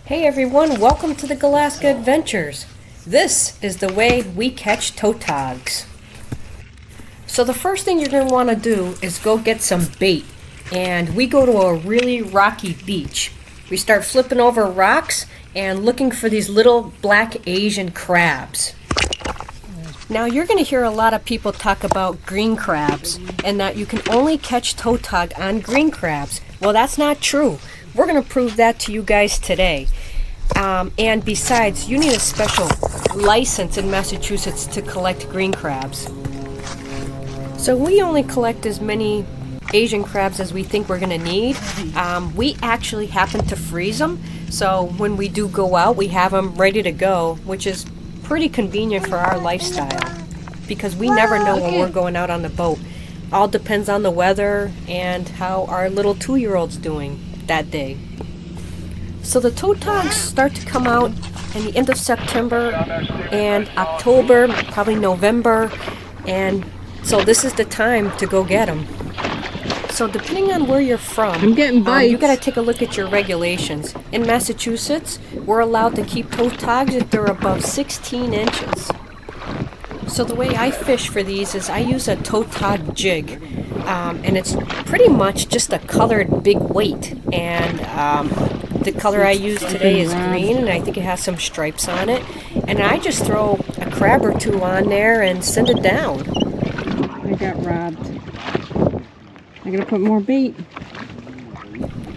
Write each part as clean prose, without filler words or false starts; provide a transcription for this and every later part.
Hey everyone, welcome to the Galaska Adventures. This is the way we catch Tautogs. So the first thing you're going to want to do is go get some bait. And we go to a really rocky beach. We start flipping over rocks and looking for these little black Asian crabs. Now you're going to hear a lot of people talk about green crabs and that you can only catch tautog on green crabs. Well, that's not true. We're going to prove that to you guys today. And besides, you need a special license in Massachusetts to collect green crabs. So we only collect as many Asian crabs as we think we're going to need. We actually happen to freeze them. So when we do go out, we have them ready to go, which is pretty convenient for our lifestyle because we never know when we're going out on the boat. All depends on the weather and how our little 2-year-old's doing that day. So the tautogs start to come out in the end of September and October, probably November, and so this is the time to go get them. So depending on where you're from, I'm getting bites. You got to take a look at your regulations. In Massachusetts, we're allowed to keep tautogs if they're above 16 inches. So the way I fish for these is I use a tautog jig, and it's pretty much just a colored big weight. And the color I use today is green, and I think it has some stripes on it. And I just throw a crab or two on there and send it down. I got robbed. I gotta put more bait.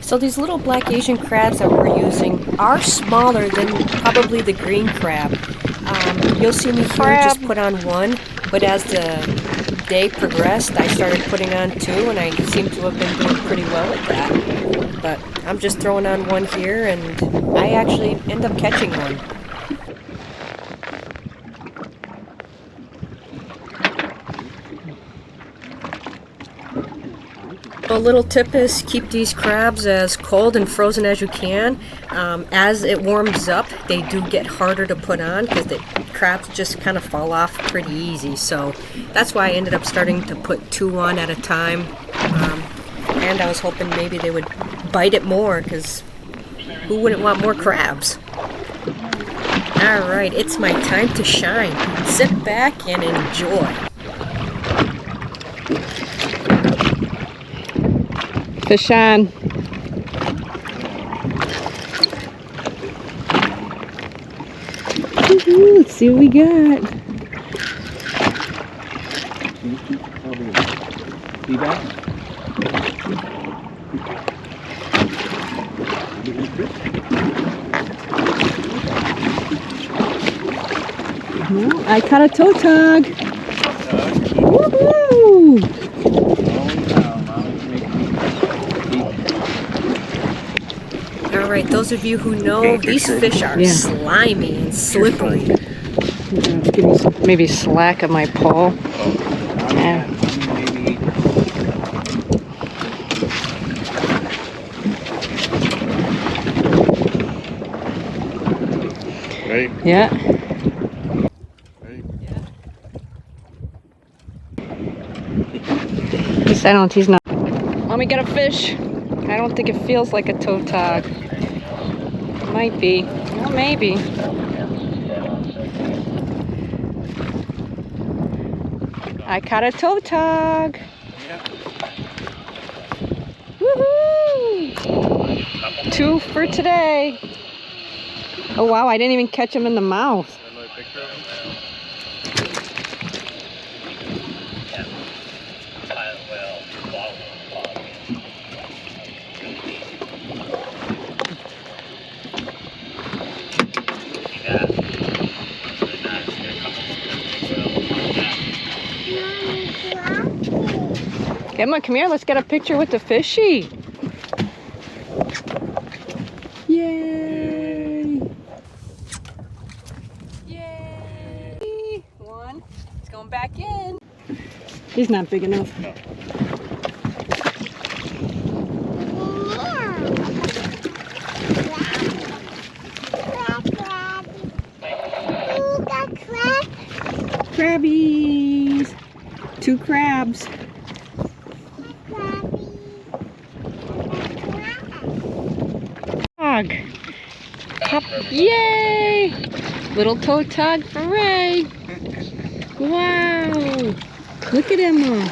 So these little black Asian crabs that we're using are smaller than probably the green crab. You'll see me here just put on one, but as the day progressed, I started putting on two, and I seem to have been doing pretty well at that. But I'm just throwing on one here, and I actually end up catching one. A little tip is keep these crabs as cold and frozen as you can. As it warms up, they do get harder to put on because the crabs just kind of fall off pretty easy. So that's why I ended up starting to put 2 on at a time. And I was hoping maybe they would bite it more because who wouldn't want more crabs? Alright, it's my time to shine. Sit back and enjoy. Fish on. Let's see what we got. Well, I caught a tautog. Woohoo! Alright, those of you who know, these fish are slimy and slippery. Give me some maybe slack of my pole. Yeah. Ready? Yeah. Ready? He's not. Let me get a fish. I don't think it feels like a tautog. Might be. Well, maybe. I caught a tautog. Woohoo! 2 for today. Oh wow, I didn't even catch him in the mouth. Emma, come here, let's get a picture with the fishy. Yay! Yay! One. He's going back in. He's not big enough. No. Crabbies! 2 crabs. Pop. Yay! Little tautog for Ray. Wow. Look at Emma.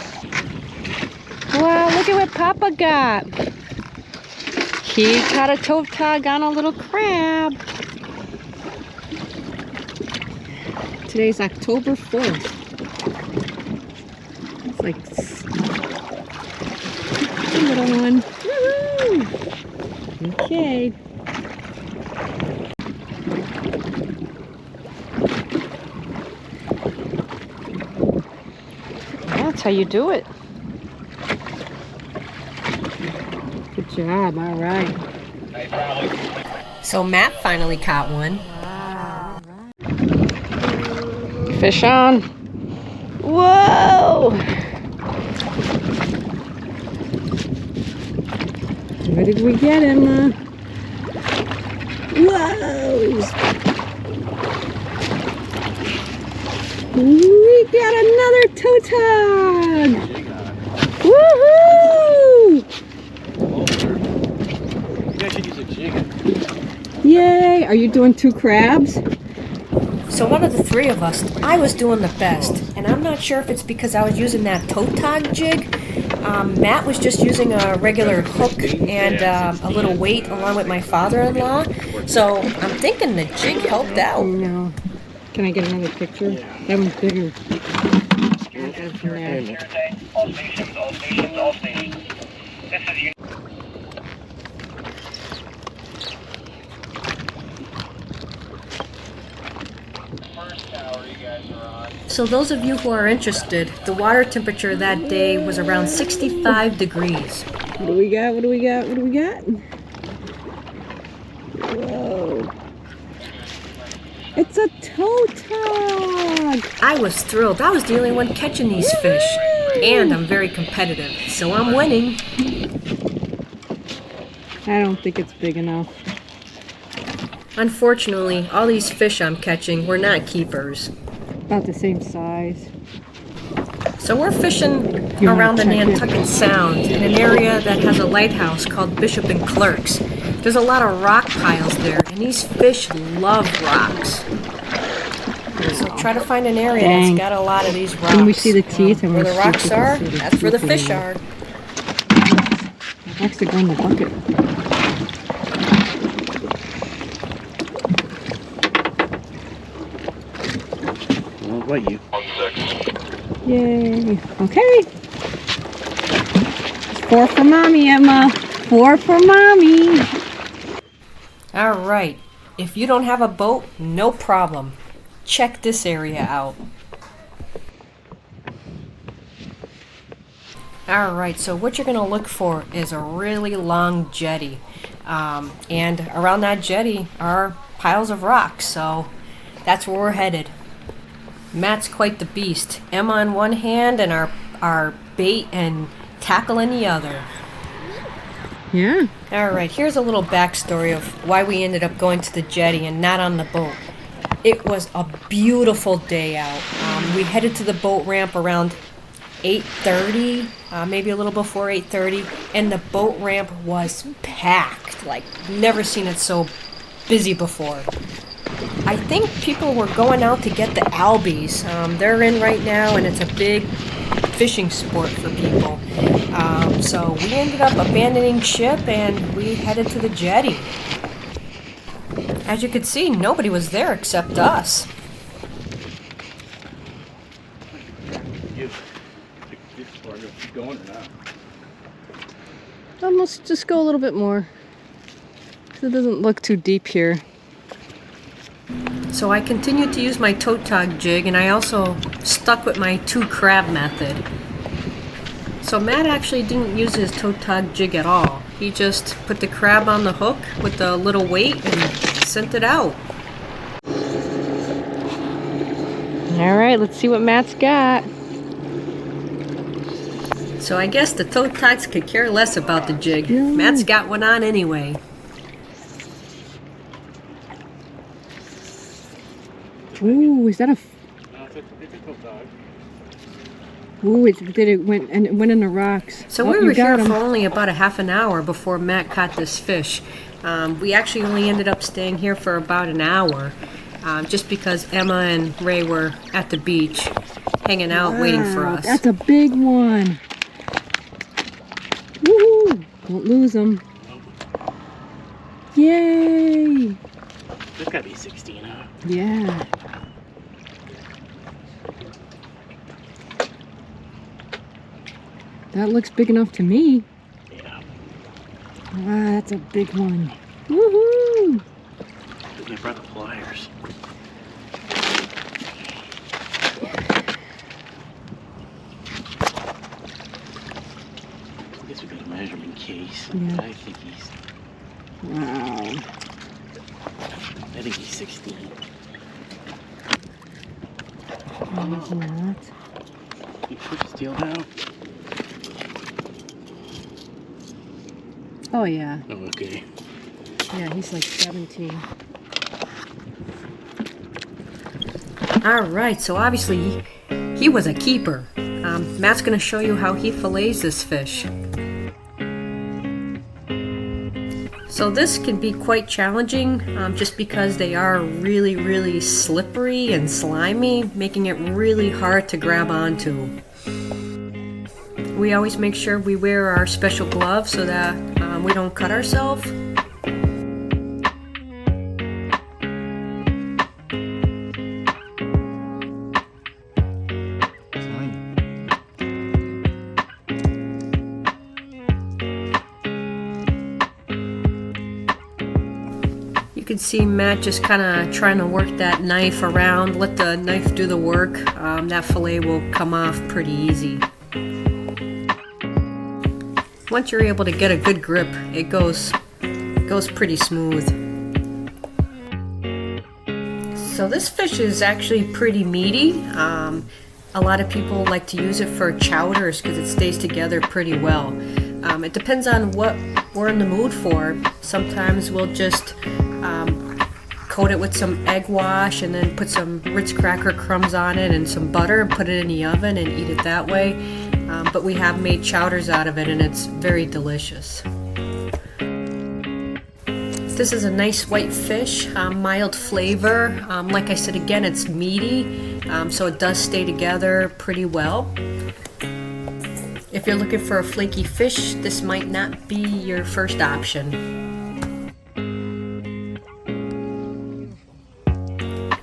Wow, look at what Papa got. He caught a tautog on a little crab. Today's October 4th. It's like a little one. Woohoo! Okay. That's how you do it. Good job, all right. So Matt finally caught one. Fish on. Whoa! What did we get, Emma? Whoa! We got another tautog! Woohoo! Yay! Are you doing 2 crabs? So one of the 3 of us, I was doing the best. And I'm not sure if it's because I was using that tautog jig. Matt was just using a regular hook and a little weight along with my father-in-law. So I'm thinking the jig helped out. No. Can I get another picture? That one's bigger. All stations. This is first tower you guys are on. So those of you who are interested, the water temperature that day was around 65 degrees. What do we got? What do we got? What do we got? Whoa. It's a tautog! I was thrilled. I was the only one catching these fish. And I'm very competitive, so I'm winning. I don't think it's big enough. Unfortunately, all these fish I'm catching were not keepers. About the same size. So we're fishing You wanna around the check it? Nantucket Sound in an area that has a lighthouse called Bishop and Clerk's. There's a lot of rock piles there, and these fish love rocks. So try to find an area Dang. that's got a lot of these rocks. Can we see the teeth? I Where wanna the see rocks if we can are, see the that's where the teeth fish in are. I'd like to go in the bucket. I'll let you. Yay. Okay. 4 for Mommy, Emma. 4 for Mommy. All right. If you don't have a boat, no problem. Check this area out. All right, so what you're going to look for is a really long jetty. And around that jetty are piles of rocks, so that's where we're headed. Matt's quite the beast. Emma in one hand and our bait and tackle in the other. Yeah. All right, here's a little backstory of why we ended up going to the jetty and not on the boat. It was a beautiful day out. We headed to the boat ramp around 8:30, maybe a little before 8:30, and the boat ramp was packed. Like, never seen it so busy before. I think people were going out to get the albies. They're in right now, and it's a big fishing sport for people. So we ended up abandoning ship, and we headed to the jetty. As you could see, nobody was there except us. Keep going or not? Let's just go a little bit more. 'Cause it doesn't look too deep here. So I continued to use my tautog jig, and I also stuck with my 2 crab method. So Matt actually didn't use his tautog jig at all. He just put the crab on the hook with the little weight and sent it out. All right, let's see what Matt's got. So I guess the Tautogs could care less about the jig. Matt's got one on anyway. Ooh, is that a? Ooh, it went and it went in the rocks. So Oh, we you were here got for him. only about a half an hour before Matt caught this fish. We actually only ended up staying here for about an hour, just because Emma and Ray were at the beach hanging out waiting for us. That's a big one. Woohoo! Don't lose them. Yay! There's gotta be 16, huh? Yeah. That looks big enough to me. Yeah. Wow, that's a big one. Woohoo! They brought the pliers. I guess we got a measurement case. Yeah. I think he's Wow. 16. Oh, it's not. You push his tail down? Oh, yeah. Oh, okay. Yeah, he's like 17. All right, so obviously he was a keeper. Matt's going to show you how he fillets this fish. So this can be quite challenging just because they are really, really slippery and slimy, making it really hard to grab onto. We always make sure we wear our special gloves so that we don't cut ourselves. You can see Matt just kind of trying to work that knife around, let the knife do the work. That fillet will come off pretty easy. Once you're able to get a good grip, it goes pretty smooth. So this fish is actually pretty meaty. A lot of people like to use it for chowders because it stays together pretty well. It depends on what we're in the mood for. Sometimes we'll just coat it with some egg wash and then put some Ritz cracker crumbs on it and some butter and put it in the oven and eat it that way. But we have made chowders out of it and it's very delicious. This is a nice white fish, mild flavor. Like I said again, it's meaty, so it does stay together pretty well. If you're looking for a flaky fish, this might not be your first option.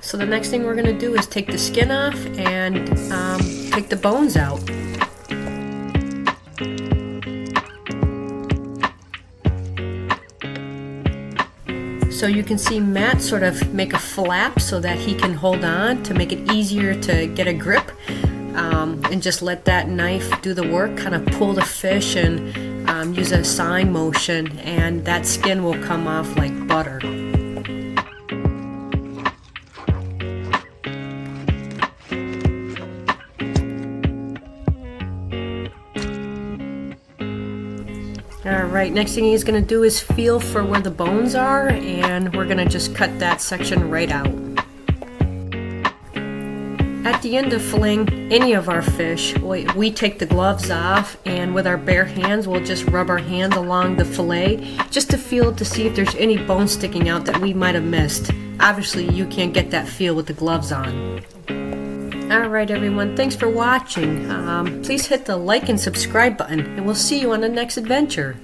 So the next thing we're going to do is take the skin off and take the bones out. So you can see Matt sort of make a flap so that he can hold on to make it easier to get a grip, and just let that knife do the work, kind of pull the fish and use a sawing motion, and that skin will come off like butter. Alright, next thing he's going to do is feel for where the bones are, and we're going to just cut that section right out. At the end of filleting any of our fish, we take the gloves off, and with our bare hands we'll just rub our hands along the fillet just to feel to see if there's any bone sticking out that we might have missed. Obviously you can't get that feel with the gloves on. Alright everyone, thanks for watching. Please hit the like and subscribe button, and we'll see you on the next adventure.